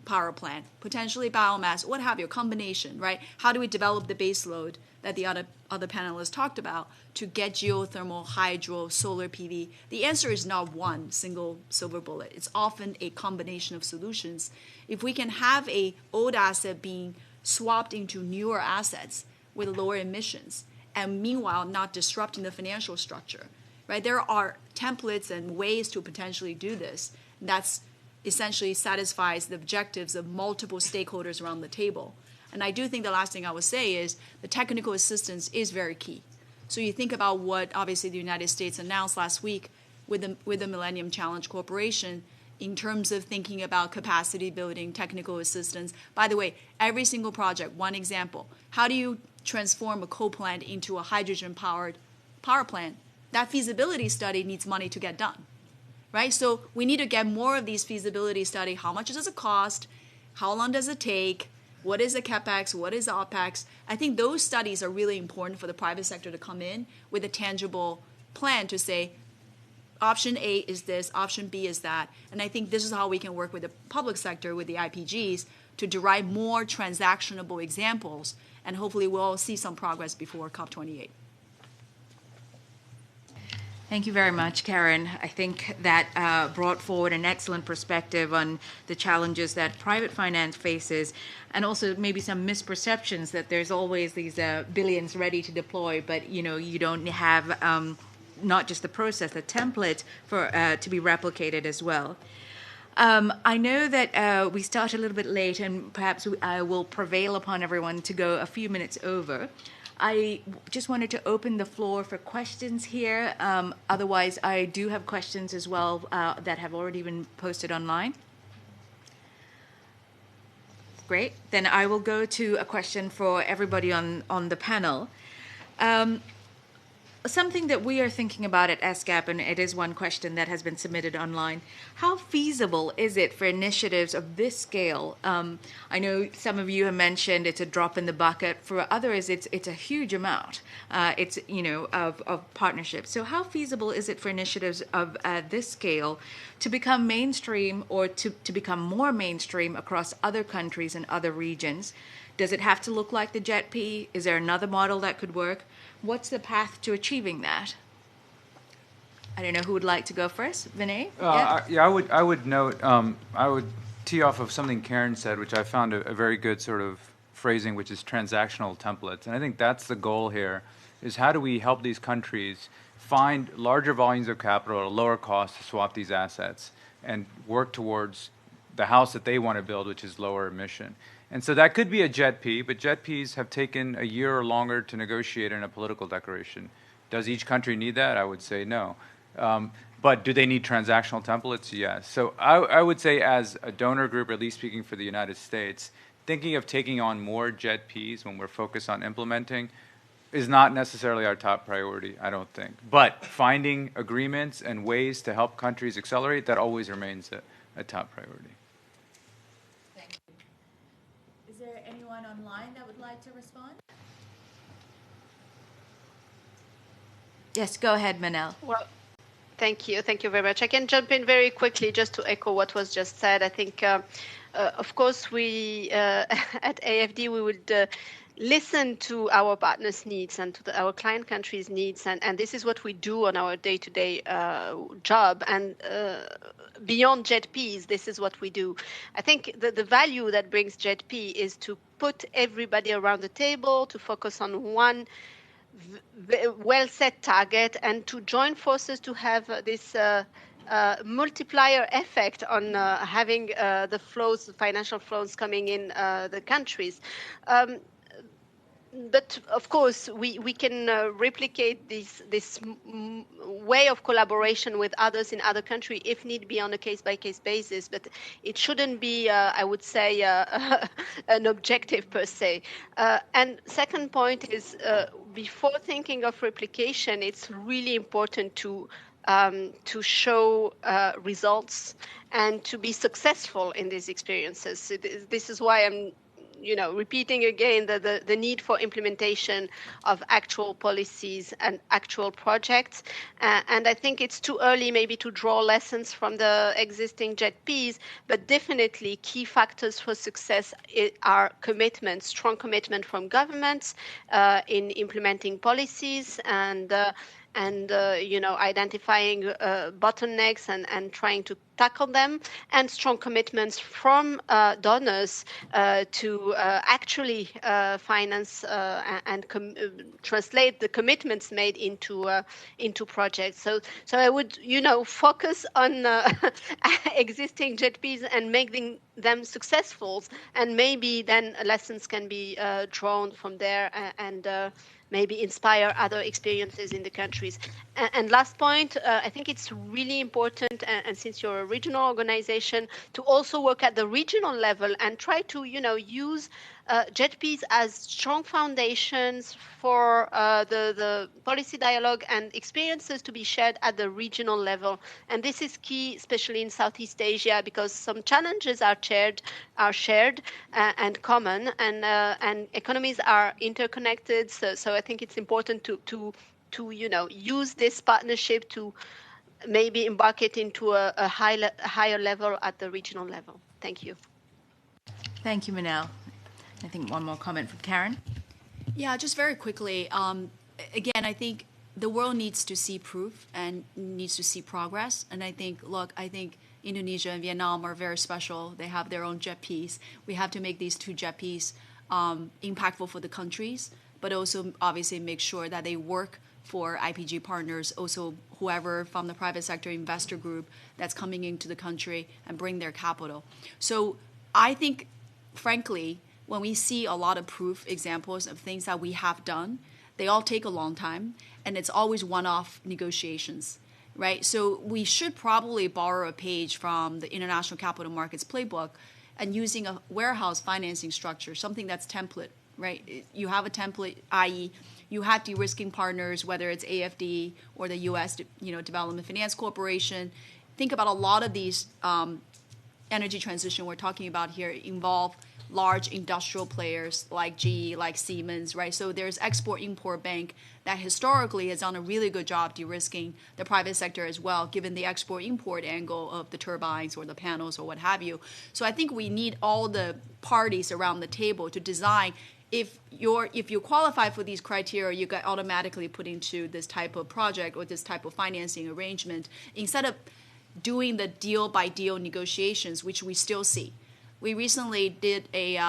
power plant, potentially biomass, what have you, combination, right? How do we develop the base load that the other panelists talked about to get geothermal, hydro, solar PV? The answer is not one single silver bullet. It's often a combination of solutions. If we can have a old asset being swapped into newer assets with lower emissions, and meanwhile not disrupting the financial structure, right? There are templates and ways to potentially do this. That's essentially satisfies the objectives of multiple stakeholders around the table. And I do think the last thing I would say is the technical assistance is very key. So you think about what obviously the United States announced last week with the Millennium Challenge Corporation in terms of thinking about capacity building, technical assistance. By the way, every single project, one example, how do you transform a coal plant into a hydrogen-powered power plant? That feasibility study needs money to get done. Right? So we need to get more of these feasibility study. How much does it cost? How long does it take? What is the CapEx? What is the OpEx? I think those studies are really important for the private sector to come in with a tangible plan to say, option A is this, option B is that. And I think this is how we can work with the public sector, with the IPGs, to derive more transactionable examples. And hopefully we'll see some progress before COP28. Thank you very much, Karen. I think that brought forward an excellent perspective on the challenges that private finance faces, and also maybe some misperceptions that there's always these billions ready to deploy, but you don't have not just the process, the template for to be replicated as well. I know that we start a little bit late, and perhaps I will prevail upon everyone to go a few minutes over. I just wanted to open the floor for questions here. Otherwise, I do have questions as well that have already been posted online. Great. Then I will go to a question for everybody on the panel. Something that we are thinking about at ESCAP, and it is one question that has been submitted online, how feasible is it for initiatives of this scale? I know some of you have mentioned it's a drop in the bucket. For others, it's a huge amount. It's, of partnerships. So how feasible is it for initiatives of this scale to become mainstream, or to become more mainstream across other countries and other regions? Does it have to look like the JETP? Is there another model that could work? What's the path to achieving that? I don't know who would like to go first. Vinay? I would note, I would tee off of something Karen said, which I found a very good sort of phrasing, which is transactional templates. And I think that's the goal here, is how do we help these countries find larger volumes of capital at a lower cost to swap these assets and work towards the house that they want to build, which is lower emission. And so that could be a JETP, but JETPs have taken a year or longer to negotiate in a political declaration. Does each country need that? I would say no. But do they need transactional templates? Yes. So I would say, as a donor group, at least speaking for the United States, thinking of taking on more JETPs when we're focused on implementing is not necessarily our top priority, I don't think. But finding agreements and ways to help countries accelerate, that always remains a top priority. Is there anyone online that would like to respond? Yes, go ahead, Manel. Well, thank you. Thank you very much. I can jump in very quickly just to echo what was just said. I think, of course, we at AFD, we would listen to our partners' needs and to our client countries' needs. And this is what we do on our day-to-day job. And beyond JETPs, this is what we do. I think the value that brings JETP is to put everybody around the table, to focus on one well-set target, and to join forces to have this multiplier effect on having the flows, the financial flows coming in the countries. But of course, we can replicate this way of collaboration with others in other countries if need be on a case-by-case basis. But it shouldn't be, I would say, an objective per se. And second point is, before thinking of replication, it's really important to show results and to be successful in these experiences. This is why I'm repeating again the need for implementation of actual policies and actual projects. And I think it's too early maybe to draw lessons from the existing JETPs, but definitely key factors for success are commitments, strong commitment from governments in implementing policies and identifying bottlenecks and trying to tackle them, and strong commitments from donors to actually finance and translate the commitments made into projects. So I would focus on existing JETPs and making them successful, and maybe then lessons can be drawn from there and maybe inspire other experiences in the countries. And last point, I think it's really important, and since you're a regional organization, to also work at the regional level and try to, use JETPs as strong foundations for the policy dialogue and experiences to be shared at the regional level. And this is key, especially in Southeast Asia, because some challenges are shared and common, and economies are interconnected. So I think it's important to use this partnership to maybe embark it into a higher level at the regional level. Thank you. Thank you, Manel. I think one more comment from Karen. Yeah, just very quickly. Again, I think the world needs to see proof and needs to see progress. And I think Indonesia and Vietnam are very special. They have their own JETPs. We have to make these two JETPs impactful for the countries, but also obviously make sure that they work for IPG partners, also whoever from the private sector investor group that's coming into the country and bring their capital. So I think, frankly, when we see a lot of proof examples of things that we have done, they all take a long time, and it's always one-off negotiations, right? So we should probably borrow a page from the International Capital Markets Playbook and using a warehouse financing structure, something that's template, right? You have a template, i.e., you have de-risking partners, whether it's AFD or the U.S. Development Finance Corporation. Think about a lot of these energy transition we're talking about here involve large industrial players like GE, like Siemens, right? So there's Export-Import Bank that historically has done a really good job de-risking the private sector as well, given the export-import angle of the turbines or the panels or what have you. So I think we need all the parties around the table to design. If you qualify for these criteria, you get automatically put into this type of project or this type of financing arrangement, instead of doing the deal-by-deal negotiations, which we still see. We recently did a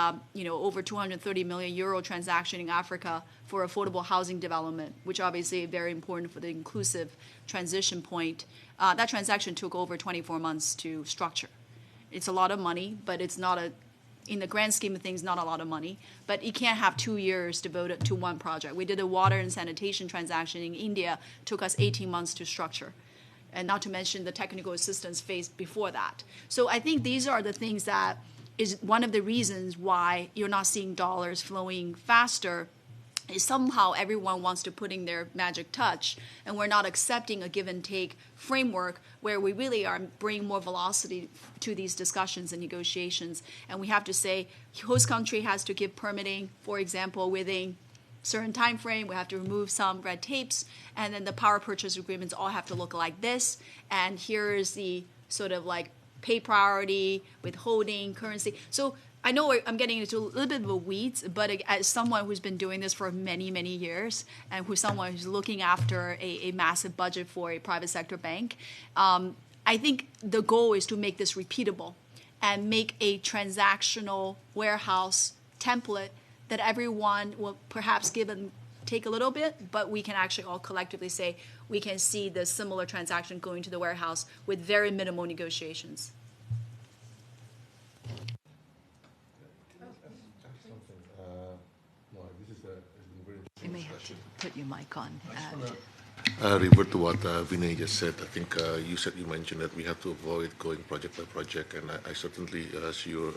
over 230 million euro transaction in Africa for affordable housing development, which obviously is very important for the inclusive transition point. That transaction took over 24 months to structure. It's a lot of money, but it's not in the grand scheme of things, not a lot of money. But you can't have 2 years devoted to one project. We did a water and sanitation transaction in India, took us 18 months to structure. And not to mention the technical assistance phase before that. So I think these are the things that is one of the reasons why you're not seeing dollars flowing faster, is somehow everyone wants to put in their magic touch, and we're not accepting a give and take framework where we really are bringing more velocity to these discussions and negotiations. And we have to say, host country has to give permitting, for example, within certain time frame. We have to remove some red tapes, and then the power purchase agreements all have to look like this. And here is the sort of like pay priority, withholding, currency. So I know I'm getting into a little bit of a weeds, but as someone who's been doing this for many, many years, and who's someone who's looking after a massive budget for a private sector bank, I think the goal is to make this repeatable and make a transactional warehouse template that everyone will perhaps take a little bit, but we can actually all collectively say we can see the similar transaction going to the warehouse with very minimal negotiations. You may have to put your mic on. Revert to what Vinay just said. I think you mentioned that we have to avoid going project by project, and I certainly see your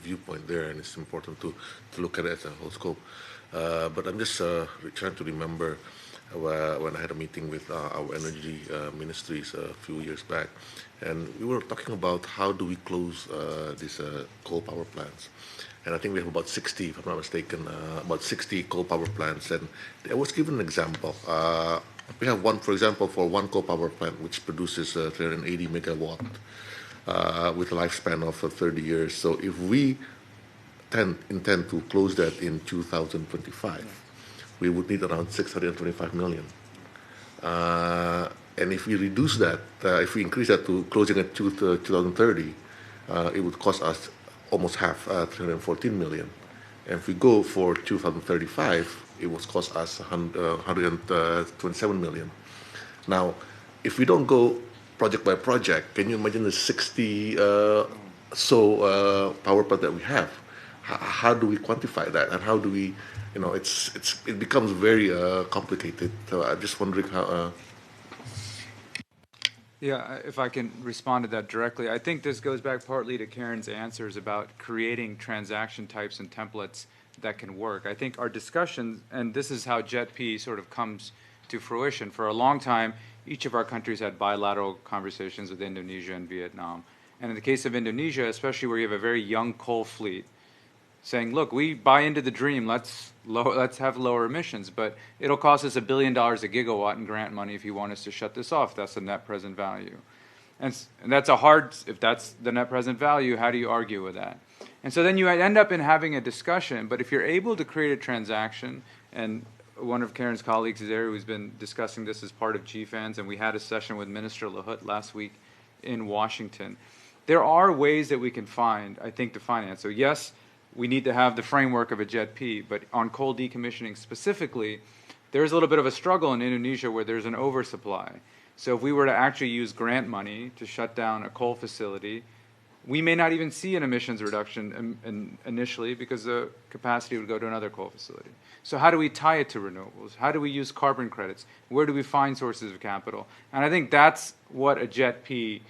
viewpoint there, and it's important to look at it as a whole scope. But I'm just trying to remember when I had a meeting with our energy ministries a few years back, and we were talking about how do we close these coal power plants. And I think we have about 60, if I'm not mistaken, about 60 coal power plants. And I was given an example. We have one, for example, for one coal power plant which produces 380 megawatt with a lifespan of 30 years. So if we intend to close that in 2025, we would need around 625 million. And if we reduce that, if we increase that to closing at 2030, it would cost us almost half, 314 million. And if we go for 2035, it would cost us 127 million. Now, if we don't go project by project, can you imagine the 60 power plant that we have? How do we quantify that, and how do we, it becomes very complicated. So I'm just wondering how. Yeah, if I can respond to that directly, I think this goes back partly to Karen's answers about creating transaction types and templates that can work. I think our discussions, and this is how JETP sort of comes to fruition. For a long time, each of our countries had bilateral conversations with Indonesia and Vietnam. And in the case of Indonesia, especially where you have a very young coal fleet, saying, look, we buy into the dream, let's have lower emissions, but it'll cost us $1 billion a gigawatt in grant money if you want us to shut this off. That's the net present value. And that's if that's the net present value, how do you argue with that? And so then you end up in having a discussion, but if you're able to create a transaction, and one of Karen's colleagues is there who's been discussing this as part of GFANS, and we had a session with Minister LaHood last week in Washington. There are ways that we can find, I think, to finance. So yes, we need to have the framework of a JETP, but on coal decommissioning specifically, there's a little bit of a struggle in Indonesia where there's an oversupply. So if we were to actually use grant money to shut down a coal facility, we may not even see an emissions reduction initially because the capacity would go to another coal facility. So how do we tie it to renewables? How do we use carbon credits? Where do we find sources of capital? And I think that's what a JETP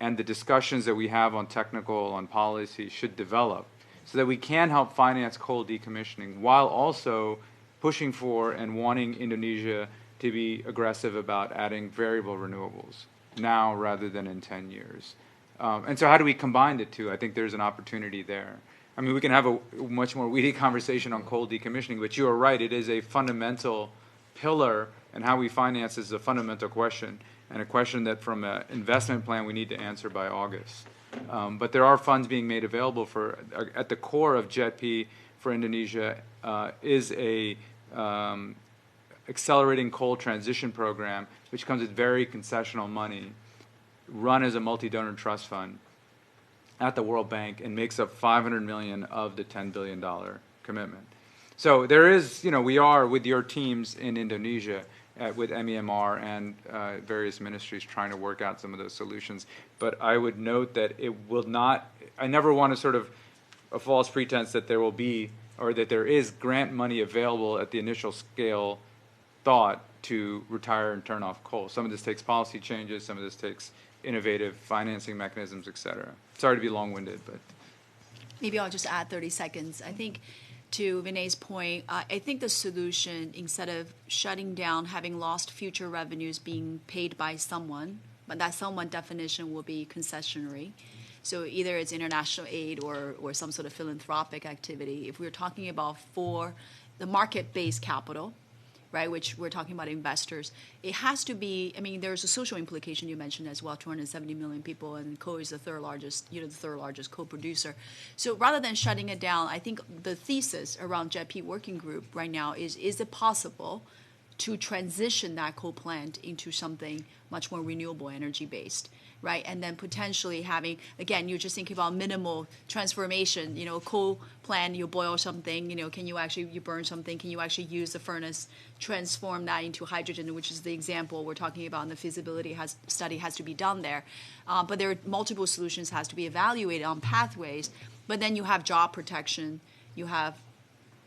and the discussions that we have on technical, on policy should develop so that we can help finance coal decommissioning while also pushing for and wanting Indonesia to be aggressive about adding variable renewables now rather than in 10 years. And so how do we combine the two? I think there's an opportunity there. I mean, we can have a much more weedy conversation on coal decommissioning, but you are right, it is a fundamental pillar, and how we finance is a fundamental question, and a question that from an investment plan we need to answer by August. But there are funds being made available for, at the core of JETP for Indonesia is a accelerating coal transition program, which comes with very concessional money, run as a multi-donor trust fund at the World Bank, and makes up $500 million of the $10 billion commitment. So there is, you know, we are with your teams in Indonesia, with MEMR and various ministries trying to work out some of those solutions. But I would note that it will not, I never want to sort of a false pretense that there will be, or that there is grant money available at the initial scale thought to retire and turn off coal. Some of this takes policy changes, some of this takes innovative financing mechanisms, et cetera. Sorry to be long-winded, but. Maybe I'll just add 30 seconds. I think to Vinay's point, I think the solution, instead of shutting down, having lost future revenues being paid by someone, but that someone definition will be concessionary. So either it's international aid or some sort of philanthropic activity. If we're talking about for the market-based capital, right, which we're talking about investors, it has to be, I mean, there's a social implication you mentioned as well, 270 million people, and coal is the third largest coal producer. So rather than shutting it down, I think the thesis around JETP working group right now is it possible to transition that coal plant into something much more renewable energy based, right? And then potentially having, again, you're just thinking about minimal transformation, you know, a coal plant, you boil something, you know, you burn something, can you actually use the furnace, transform that into hydrogen, which is the example we're talking about, and the feasibility study has to be done there. But there are multiple solutions has to be evaluated on pathways, but then you have job protection, you have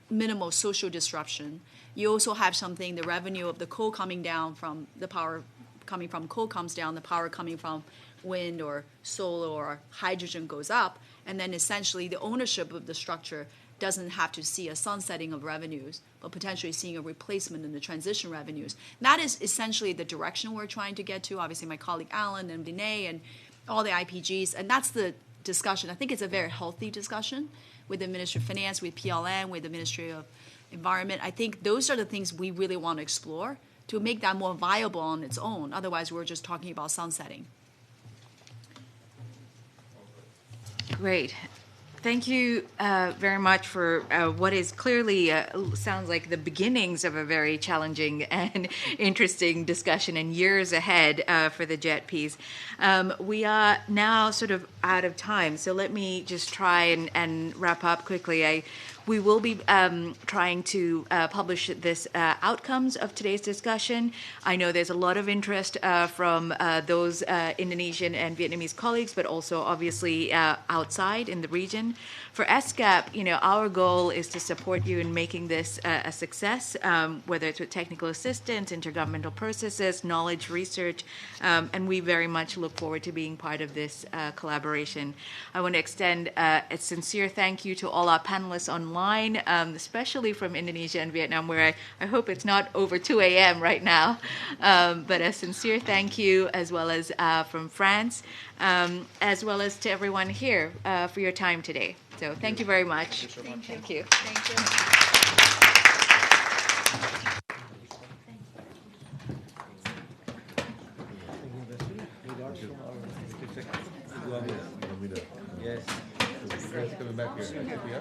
minimal social disruption. You also have something, the revenue of the coal coming down from the power coming from coal comes down, the power coming from wind or solar or hydrogen goes up, and then essentially the ownership of the structure doesn't have to see a sunsetting of revenues, but potentially seeing a replacement in the transition revenues. And that is essentially the direction we're trying to get to. Obviously, my colleague Alan and Vinay and all the IPGs, and that's the discussion. I think it's a very healthy discussion with the Ministry of Finance, with PLN, with the Ministry of Environment. I think those are the things we really want to explore to make that more viable on its own. Otherwise, we're just talking about sunsetting. Great. Thank you very much for what is clearly sounds like the beginnings of a very challenging and interesting discussion and years ahead for the JETPs. We are now sort of out of time, so let me just try and wrap up quickly. We will be trying to publish this outcomes of today's discussion. I know there's a lot of interest from those Indonesian and Vietnamese colleagues, but also obviously outside in the region. For ESCAP, you know, our goal is to support you in making this a success, whether it's with technical assistance, intergovernmental processes, knowledge research, and we very much look forward to being part of this collaboration. I want to extend a sincere thank you to all our panelists online, especially from Indonesia and Vietnam, where I hope it's not over 2 a.m. right now, but a sincere thank you, as well as from France, as well as to everyone here for your time today. So thank you very much. Thank you. Thank you. Yes. Coming back here.